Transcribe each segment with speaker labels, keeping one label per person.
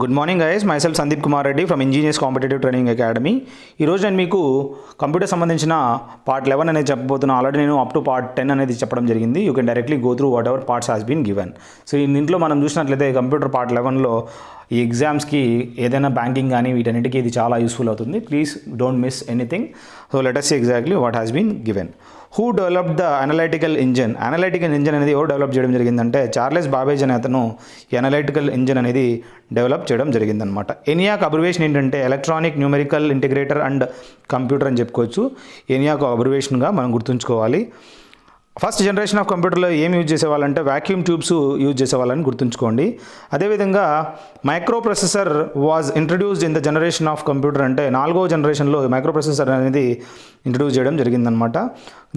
Speaker 1: Good morning guys, myself Sandeep Kumar Reddy from engineers competitive training academy. ఈరోజు నేను మీకు కంప్యూటర్ సంబంధించిన పార్ట్ 11 అనేది చెప్పబోతున్నాను. ఆల్రెడీ నేను అప్ టు పార్ట్ 10 అనేది చెప్పడం జరిగింది. You can directly go through whatever parts has been given. So దీంట్లో మనం చూసినట్లయితే కంప్యూటర్ పార్ట్ 11లో ఈ ఎగ్జామ్స్కి ఏదైనా బ్యాంకింగ్ కానీ వీటన్నిటికీ ఇది చాలా యూస్ఫుల్ అవుతుంది. Please don't miss anything. So let us see exactly what has been given. Who develop the analytical engine? Analytical engine అనేది ఎవరు డెవలప్ చేయడం జరిగిందంటే చార్లెస్ బాబేజ్ అనే అతను ఈ అనలైటికల్ ఇంజన్ అనేది డెవలప్ చేయడం జరిగిందనమాట. ENIAC అబ్రివేషన్ ఏంటంటే electronic numerical integrator and computer అని చెప్పుకోవచ్చు. ENIAC అబ్రివేషన్గా మనం గుర్తుంచుకోవాలి. ఫస్ట్ జనరేషన్ ఆఫ్ కంప్యూటర్లో ఏం యూజ్ చేసేవాళ్ళంటే వ్యాక్యూమ్ ట్యూబ్స్ యూజ్ చేసేవాళ్ళని గుర్తుంచుకోండి. అదేవిధంగా micro processor was introduced in the generation of computer, అంటే 4వ జనరేషన్లో మైక్రో ప్రాసెసర్ అనేది ఇంట్రడ్యూస్ చేయడం జరిగిందనమాట.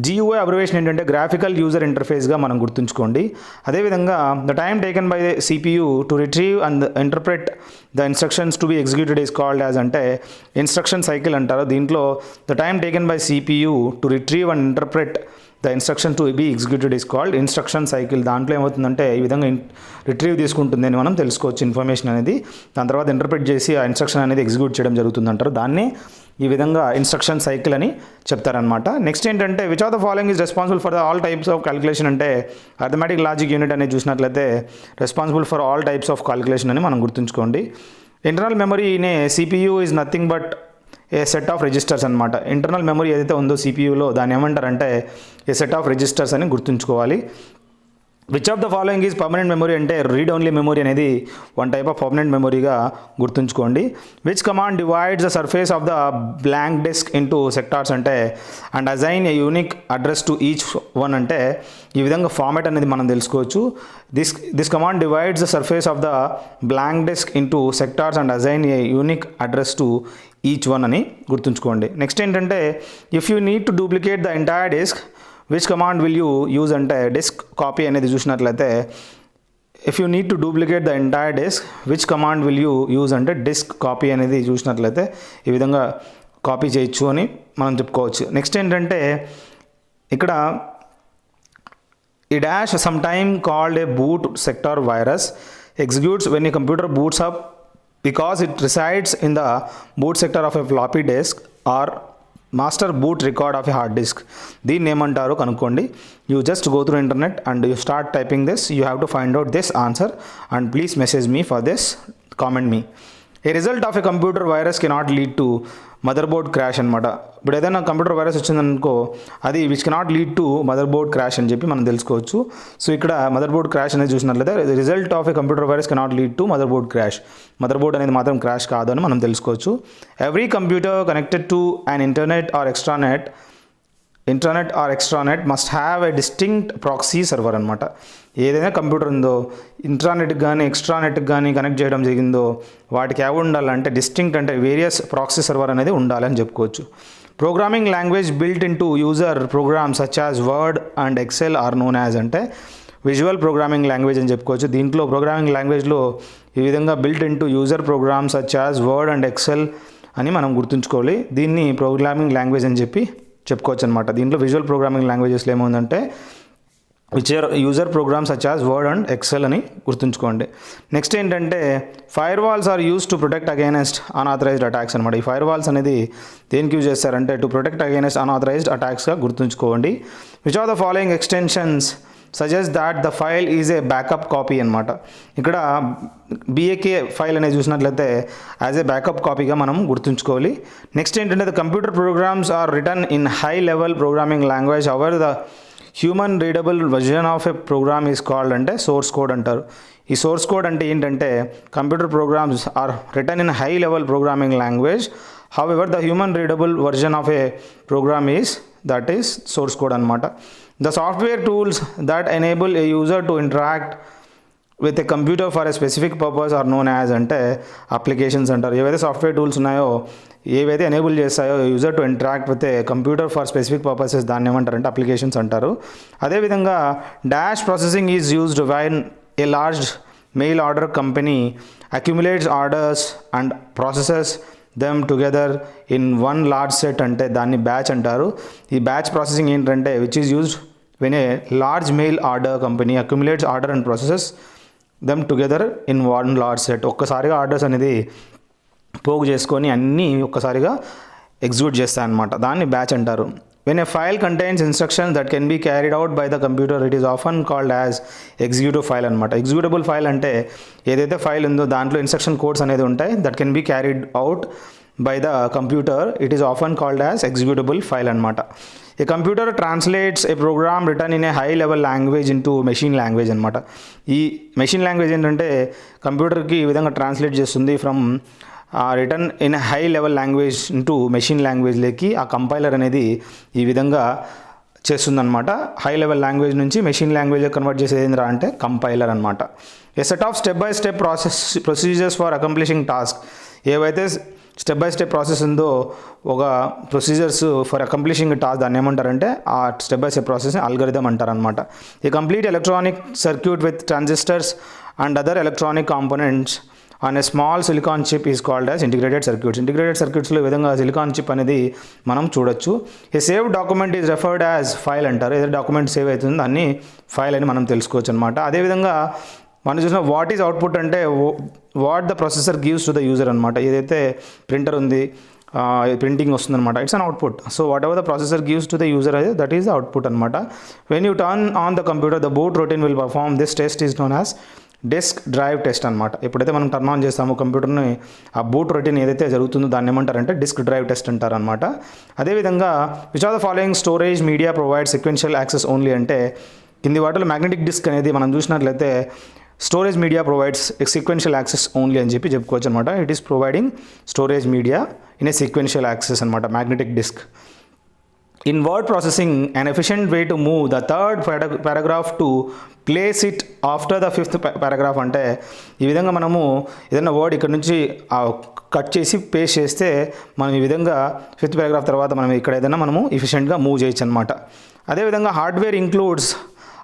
Speaker 1: GUI అబ్రివేషన్ ఏంటంటే గ్రాఫికల్ యూజర్ ఇంటర్ఫేస్గా మనం గుర్తుంచుకోండి. అదేవిధంగా the time taken by the CPU to retrieve and interpret the instructions to be executed is called as, అంటే ఇన్స్ట్రక్షన్ సైకిల్ అంటారు. దీంట్లో the time taken by CPU to retrieve and interpret the instruction to be executed is called instruction cycle. దాంట్లో ఏమవుతుందంటే ఈ విధంగా retrieve తీసుకుంటుంది అని మనం తెలుసుకోవచ్చు ఇన్ఫర్మేషన్ అనేది. దాని తర్వాత ఇంటర్ప్రెట్ చేసి ఆ ఇన్స్ట్రక్షన్ అనేది ఎగ్జిక్యూట్ చేయడం జరుగుతుంది అంటారు. దాన్ని ఈ విధంగా ఇన్స్ట్రక్షన్ సైకిల్ అని చెప్తారనమాట. నెక్స్ట్ ఏంటంటే which of the following is responsible for the all types of calculation, అంటే అర్థమెటిక్ లాజిక్ యూనిట్ అనేది చూసినట్లయితే responsible for all types of calculation అని మనం గుర్తుంచుకోండి. Internal memory in a CPU is nothing but A set of registers అనమాట. Internal memory ఏదైతే ఉందో CPUలో దాన్ని ఏమంటారంటే ఏ సెట్ ఆఫ్ రిజిస్టర్స్ అని గుర్తుంచుకోవాలి. Which of the following is permanent memory, అంటే రీడ్ ఓన్లీ మెమరీ అనేది వన్ టైప్ ఆఫ్ పర్మనెంట్ మెమరీగా గుర్తుంచుకోండి. Which command divides the surface of the blank disk into sectors, అంటే and assign a unique address to each one, అంటే ఈ విధంగా format అనేది మనం తెలుసుకోవచ్చు. This command divides the surface of the blank disk into sectors and assign a unique address to each one అని గుర్తుంచుకోండి. Next ఏంటంటే if you need to duplicate the entire disk which command will you use, అంటే disk copy అనేది చూసినట్లయితే if you need to duplicate the entire disk which command will you use, అంటే disk copy అనేది చూసినట్లయితే ఈ విధంగా copy చేయొచ్చు అని మనం చెప్పుకోవచ్చు. నెక్స్ట్ ఏంటంటే ఇక్కడ ఈ dash some time called a boot sector virus executes when a computer boots up because it resides in the boot sector of a floppy disk or master boot record of a hard disk. దీన్ని ఏమంటారో కనుక్కోండి. You just go through internet and you start typing this. You have to find out this answer and please message me for this, comment me. A result of a computer virus cannot lead to mother crash అనమాట. ఇప్పుడు ఏదైనా computer virus వచ్చిందనుకో అది which cannot lead to mother board crash అని చెప్పి మనం తెలుసుకోవచ్చు. So ఇక్కడ మదర్ బోర్డ్ క్రాష్ అనేది చూసినట్లయితే result of a computer virus cannot lead to mother board crash. Mother board అనేది మాత్రం క్రాష్ కాదు అని మనం తెలుసుకోవచ్చు. Every computer connected to an internet or extranet must have a distinct proxy server అనమాట. ఏదైనా కంప్యూటర్ ఉందో ఇంట్రానెట్కి కానీ ఎక్స్ట్రానెట్కి కానీ కనెక్ట్ చేయడం జరిగిందో వాటికి ఏవి ఉండాలంటే డిస్టింక్ట్, అంటే వేరియస్ ప్రాక్సీ సర్వర్ అనేది ఉండాలని చెప్పుకోవచ్చు. Programming language built in to user programs such as Word and Excel are known as, అంటే విజువల్ ప్రోగ్రామింగ్ లాంగ్వేజ్ అని చెప్పుకోవచ్చు. దీంట్లో ప్రోగ్రామింగ్ లాంగ్వేజ్లో ఈ విధంగా built in to user programs such as Word and Excel అని మనం గుర్తుంచుకోవాలి. దీన్ని ప్రోగ్రామింగ్ లాంగ్వేజ్ అని చెప్పి చెప్పుకోవచ్చు అనమాట. దీంట్లో విజువల్ ప్రోగ్రామింగ్ లాంగ్వేజెస్లో ఏముందంటే user programs such as Word and Excel అని గుర్తుంచుకోండి. నెక్స్ట్ ఏంటంటే firewalls are use to protect against unauthorised attacks అనమాట. ఈ ఫైర్ వాల్స్ అనేది దేనికి యూజ్ చేస్తారంటే టు ప్రొటెక్ట్ అగైనెస్ట్ అన్ఆథరైజ్డ్ అటాక్స్గా గుర్తుంచుకోండి. Which of the following extensions suggest that the file is a backup copy అనమాట. ఇక్కడ BAK ఫైల్ అనేది చూసినట్లయితే యాజ్ ఏ బ్యాకప్ కాపీగా మనం గుర్తుంచుకోవాలి. నెక్స్ట్ ఏంటంటే the computer programs are written in high level programming language however the human readable version of a program is called, అంటే source code అంటారు. ఈ సోర్స్ కోడ్ అంటే ఏంటంటే computer programs are written in high level programming language however the human readable version of a program is that is source code అనమాట. The software tools that enable a user to interact with a computer for a specific purpose are known as, అంటే applications అంటారు. ఏవైతే software tools ఉన్నాయో ఏవైతే enable చేస్తాయో user to interact with a computer for specific purposes దాన్ని ఏమంటారంటే applications అంటారు. అదేవిధంగా dash processing is used when a large mail order company accumulates orders and processes them together in one large set, అంటే దాన్ని batch అంటారు. ఈ batch processing ఏంటంటే which is used when a large mail order company accumulates order and processes them together in one large set. ఒక్కసారిగా orders అనేది పోగు చేసుకొని అన్నీ ఒక్కసారిగా ఎగ్జిక్యూట్ చేస్తాయన్నమాట. దాన్ని బ్యాచ్ అంటారు. When a file contains instructions that can be carried out by the computer it is often called as executive file అనమాట. Executable file అంటే ఏదైతే ఫైల్ ఉందో దాంట్లో ఇన్స్ట్రక్షన్ కోడ్స్ అనేది ఉంటాయి, that can be carried out by the computer it is often called as executable file అనమాట. A computer translates a program written in a high level language into machine language అనమాట. ఈ machine language ఏంటంటే కంప్యూటర్కి ఈ విధంగా translate చేస్తుంది from written in high level language into machine లాంగ్వేజ్లోకి. ఆ compiler అనేది ఈ విధంగా చేస్తుందన్నమాట. హై లెవెల్ లాంగ్వేజ్ నుంచి మెషిన్ లాంగ్వేజ్ కన్వర్ట్ చేసేది ఏంద్రా అంటే కంపైలర్ అనమాట. A set of step by step procedures for accomplishing task. ఏవైతే స్టెప్ బై స్టెప్ ప్రాసెస్ ఉందో ఒక ప్రొసీజర్స్ ఫర్ అకంప్లిషింగ్ టాస్క్ దాన్ని ఏమంటారంటే ఆ స్టెప్ బై స్టెప్ ప్రాసెస్ని అల్గరిథం అంటారనమాట. A complete electronic circuit with transistors and other electronic components on a small silicon chip is called as integrated circuits. Integrated సర్క్యూట్స్లో ఈ విధంగా సిలికాన్ చిప్ అనేది మనం చూడొచ్చు. A save document is referred as file అంటారు. ఏదైతే document save అవుతుందో దాన్ని ఫైల్ అని మనం తెలుసుకోవచ్చు అనమాట. అదేవిధంగా మనం చూసిన వాట్ ఈజ్ అవుట్పుట్ అంటే what the processor gives to the user అనమాట. ఏదైతే ప్రింటర్ ఉంది ప్రింటింగ్ వస్తుందన్నమాట, it's an output. So what ever the processor gives to the user అయితే దట్ ఈస్ ద అవుట్పుట్ అనమాట. When you turn on the computer the boot routine will perform this test is known as disk drive test అనమాట. ఎప్పుడైతే మనం turn on చేస్తామో కంప్యూటర్ని ఆ boot routine ఏదైతే జరుగుతుందో దాన్ని ఏమంటారంటే డిస్క్ డ్రైవ్ టెస్ట్ అంటారనమాట. అదేవిధంగా which are the following storage media provide sequential access only అంటే కింది వాటిలో మ్యాగ్నెటిక్ డిస్క్ అనేది మనం చూసినట్లయితే storage media provides sequential access only అని చెప్పుకోవచ్చు అనమాట. It is providing storage media in a sequential access అనమాట magnetic disk. In word processing an efficient way to move the third paragraph to place it after the fifth paragraph అంటే ఈ విధంగా మనము ఏదైనా word ఇక్కడ నుంచి కట్ చేసి paste చేస్తే మనం ఈ విధంగా ఫిఫ్త్ పారాగ్రాఫ్ తర్వాత మనం ఇక్కడ ఏదైనా మనము ఎఫిషియెంట్గా మూవ్ చేయొచ్చు అనమాట. అదేవిధంగా hardware includes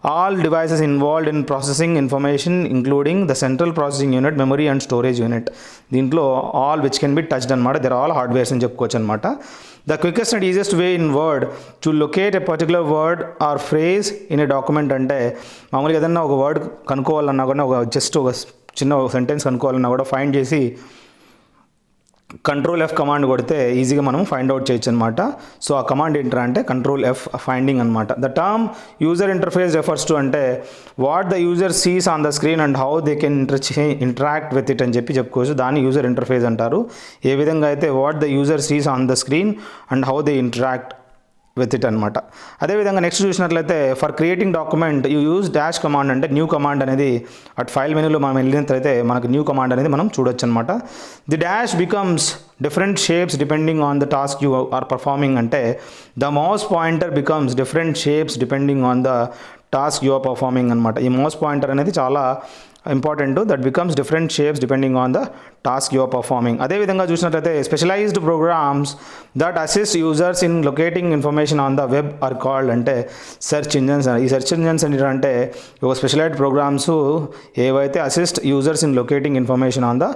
Speaker 1: all devices involved in processing information including the central processing unit, memory and storage unit. దీంట్లో all which can be touched అనమాట. they're all hardwares అని చెప్పుకోవచ్చు అనమాట. The quickest and easiest way in Word to locate a particular word or phrase in a document అంటే మామూలుగా ఏదన్నా ఒక word కనుక్కోవాలన్నా కూడా ఒక జస్ట్ ఒక చిన్న సెంటెన్స్ కనుక్కోవాలన్నా కూడా ఫైండ్ చేసి కంట్రోల్ ఎఫ్ కమాండ్ కొడితే ఈజీగా మనం ఫైండ్ అవుట్ చేయొచ్చు అనమాట. సో ఆ కమాండ్ ఏంటంటే అంటే కంట్రోల్ ఎఫ్ ఫైండింగ్ అనమాట. The term user interface refers to అంటే what the user sees on the screen and how they can interact with it అని చెప్పుకోవచ్చు. దాన్ని యూజర్ ఇంటర్ఫేస్ అంటారు. ఏ విధంగా అయితే what the user sees on the screen and how they interact with it అనమాట. అదేవిధంగా నెక్స్ట్ చూసినట్లయితే for creating document you use dash command అంటే న్యూ కమాండ్ అనేది అట్ ఫైల్ మెనూలో మనం వెళ్ళినట్లయితే మనకు న్యూ కమాండ్ అనేది మనం చూడొచ్చు అనమాట. The dash becomes different shapes depending on the task you are performing అంటే the mouse pointer becomes different shapes depending on the task you are performing అనమాట. ఈ మౌస్ పాయింటర్ అనేది చాలా important. That becomes different shapes depending on the task you are performing. అదేవిధంగా చూసినట్లయితే specialised programs that assist users in locating information on the web are called అంటే search engines. ఈ search engines ఏంటంటే ఒక specialised programmes ఏవైతే assist users in locating information on the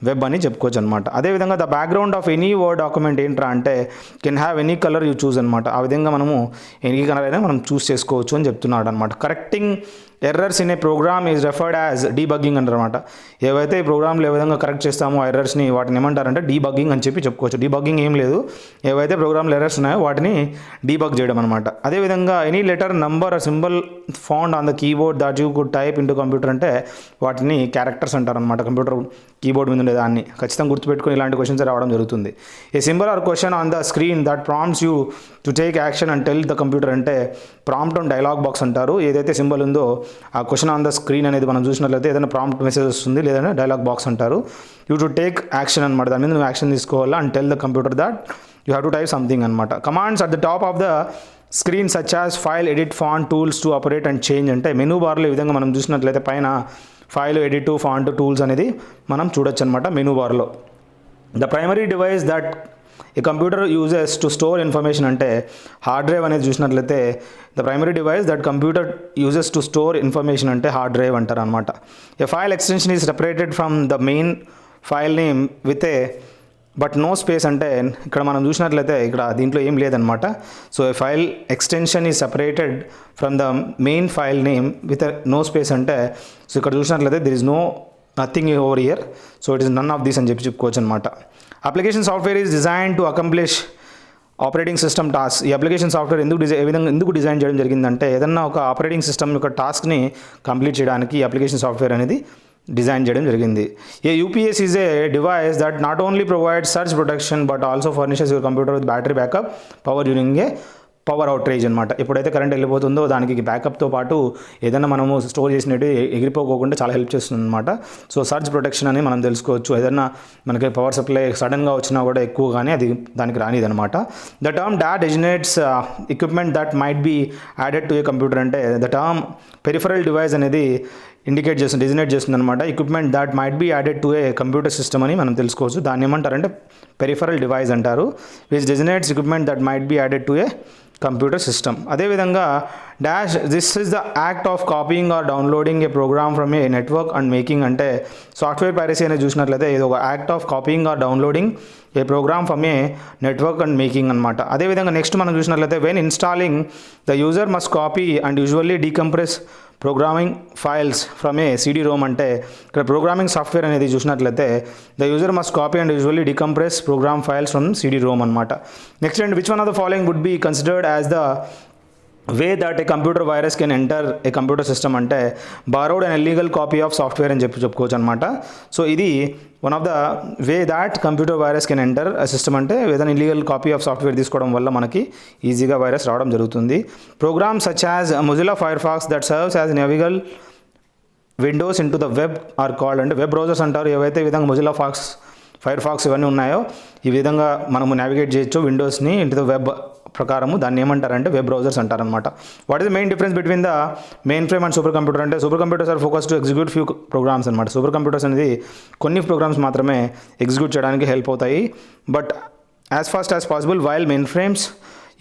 Speaker 1: web అని చెప్పుకోవచ్చు అనమాట. అదేవిధంగా the background of any word document ఏంట్రా అంటే can have any colour you choose అనమాట. ఆ విధంగా మనము ఎనీ కలర్ అయినా మనం చూస్ చేసుకోవచ్చు అని చెప్తున్నాడు అనమాట. Correcting errors in a program is referred as debugging అంటారనమాట. ఏవైతే ఈ ప్రోగ్రామ్లో ఏ విధంగా కరెక్ట్ చేస్తామో ఆ ఎర్రర్స్ని వాటిని ఏమంటారంటే డీబగ్గింగ్ అని చెప్పుకోవచ్చు. డీబగ్గింగ్ ఏం లేదు, ఏవైతే ప్రోగ్రామ్లో ఎర్రర్స్ ఉన్నాయో వాటిని డీబగ్ చేయడం అనమాట. అదేవిధంగా any letter number symbol found on the keyboard that you could type into computer అంటే వాటిని క్యారెక్టర్స్ అంటారనమాట. కంప్యూటర్ కీబోర్డ్ మీద ఉండే దాన్ని ఖచ్చితంగా గుర్తుపెట్టుకుని ఇలాంటి క్వశ్చన్స్ రావడం జరుగుతుంది. A symbol or question on the screen that prompts you to take action and tell the computer అంటే ప్రాంప్ట్ అండ్ డైలాగ్ బాక్స్ అంటారు. ఏదైతే సింబల్ ఉందో ఆ క్వశ్చన్ ఆన్ ద స్క్రీన్ అనేది మనం చూసినట్లయితే ఏదైనా ప్రాంప్ట్ మెసేజ్ వస్తుంది, లేదంటే డైలాగ్ బాక్స్ అంటారు. యూ టు టేక్ యాక్షన్ అనమాట. దాని మీద నువ్వు యాక్షన్ తీసుకోవాలా and tell the computer that you have to type something అనమాట. Commands at the top of the screen such as file edit font tools to operate and change అంటే menu బార్లో ఈ విధంగా మనం చూసినట్లయితే పైన ఫైల్ ఎడిట్ ఫాంట్ టూల్స్ అనేది మనం చూడొచ్చు అనమాట మెనూ బార్లో. ద ప్రైమరీ డివైస్ దట్ ఈ computer uses to store information అంటే హార్డ్ డ్రైవ్ అనేది చూసినట్లయితే the primary device that computer uses to store information అంటే హార్డ్ డ్రైవ్ అంటారు అనమాట. A file extension is separated from the main file name with a but no space అంటే ఇక్కడ మనం చూసినట్లయితే ఇక్కడ దీంట్లో ఏం లేదనమాట. So a file extension is separated from the main file name with no space అంటే, సో ఇక్కడ చూసినట్లయితే there is nothing over here. So it is none of this అని చెప్పుకోవచ్చు అనమాట. Application software is design to accomplish operating system task. ఈ application software ఎందుకు design చేయడం జరిగిందంటే, ఏదన్నా ఒక ఆపరేటింగ్ సిస్టమ్ యొక్క టాస్క్ని కంప్లీట్ చేయడానికి ఈ అప్లికేషన్ సాఫ్ట్వేర్ అనేది డిజైన్ చేయడం జరిగింది. A UPS is a device that not only provide surge protection but also furnishes your computer with battery backup power during a power outrage అనమాట. ఎప్పుడైతే కరెంట్ వెళ్ళిపోతుందో దానికి బ్యాకప్తో పాటు ఏదైనా మనము స్టోర్ చేసినట్టు ఎగిరిపోకుండా చాలా హెల్ప్ చేస్తుంది అనమాట. సో సర్చ్ ప్రొటెక్షన్ అని మనం తెలుసుకోవచ్చు. ఏదైనా మనకి పవర్ సప్లై సడన్గా వచ్చినా కూడా ఎక్కువగానే అది దానికి రానిది అనమాట. The term that designates equipment that might be added to a computer అంటే ద టర్మ్ పెరిఫరల్ డివైస్ అనేది డెజినేట్ చేస్తుంది అనమాట. Equipment that might be added to a computer system అని మనం తెలుసుకోవచ్చు. దాన్ని ఏమంటారంటే పెరిఫరల్ డివైస్ అంటారు, which designates equipment that might be added to a computer system. అదేవిధంగా dash this is the act of copying or downloading a program from a network and making అంటే software piracy అనేది చూసినట్లయితే ఇది ఒక act of copying or downloading a program from a network and making అనమాట. అదేవిధంగా next మనం చూసినట్లయితే when installing the user must copy and usually decompress programming files from a CD ROM అంటే ఇక్కడ ప్రోగ్రామింగ్ సాఫ్ట్వేర్ అనేది చూసినట్లయితే the user must copy and usually decompress program files from CD ROM అనమాట. Next and which one of the following would be considered as the way that a computer virus can enter a computer system అంటే borrowed and illegal copy of software అని చెప్పుకోవచ్చు అనమాట. So ఇది one of the way that computer virus can enter system అంటే ఏదైనా illegal copy of software తీసుకోవడం వల్ల మనకి ఈజీగా వైరస్ రావడం జరుగుతుంది. Programs such as Mozilla Firefox that serves as navigational windows in to the web are called అంటే web browsers అంటారు. ఏవైతే ఈ విధంగా మొజిల్లా ఫైర్ ఫాక్స్ ఇవన్నీ ఉన్నాయో ఈ విధంగా మనము నావిగేట్ చేయొచ్చు విండోస్ని ఇంటి ద వెబ్ ప్రకారము. దాన్ని ఏమంటారంటే వెబ్ బ్రౌజర్స్ అంటారనమాట. What is the main difference between the mainframe and supercomputer అంటే supercomputers are focus to execute few programs అనమాట. సూపర్ కంప్యూటర్స్ అనేది కొన్ని ప్రోగ్రామ్స్ మాత్రమే ఎగ్జిక్యూట్ చేయడానికి హెల్ప్ అవుతాయి. But as fast as possible while mainframes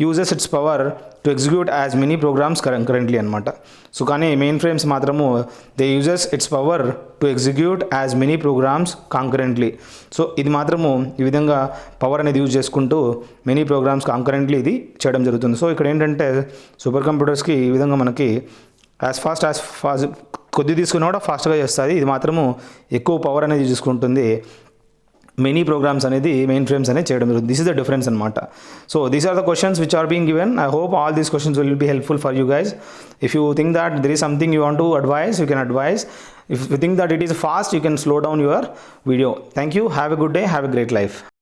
Speaker 1: uses its power to execute as many programs currently అనమాట. So కానీ mainframes మాత్రము they uses its power to execute as many programmes కాంకరెంట్లీ. So ఇది మాత్రము ఈ విధంగా power అనేది use చేసుకుంటూ many programmes కాంకరెంట్లీ ఇది చేయడం జరుగుతుంది. సో ఇక్కడ ఏంటంటే సూపర్ కంప్యూటర్స్కి ఈ విధంగా మనకి యాజ్ ఫాస్ట్ కొద్ది తీసుకున్నా కూడా ఫాస్ట్గా చేస్తుంది. ఇది మాత్రము ఎక్కువ పవర్ అనేది తీసుకుంటుంది. మెనీ ప్రోగ్రామ్స్ అనేది మెయిన్ ఫ్రేమ్స్ అనేది చేయడం జరుగుతుంది. దిస్ ఇస్ ద డిఫరెన్స్ అనమాట. So these are the questions which are being given. I hope all these questions will be helpful for you guys. If you think that there is something you want to advise, you can advise. If you think that it is fast, you can slow down your video. Thank you. Have a good day. Have a great life.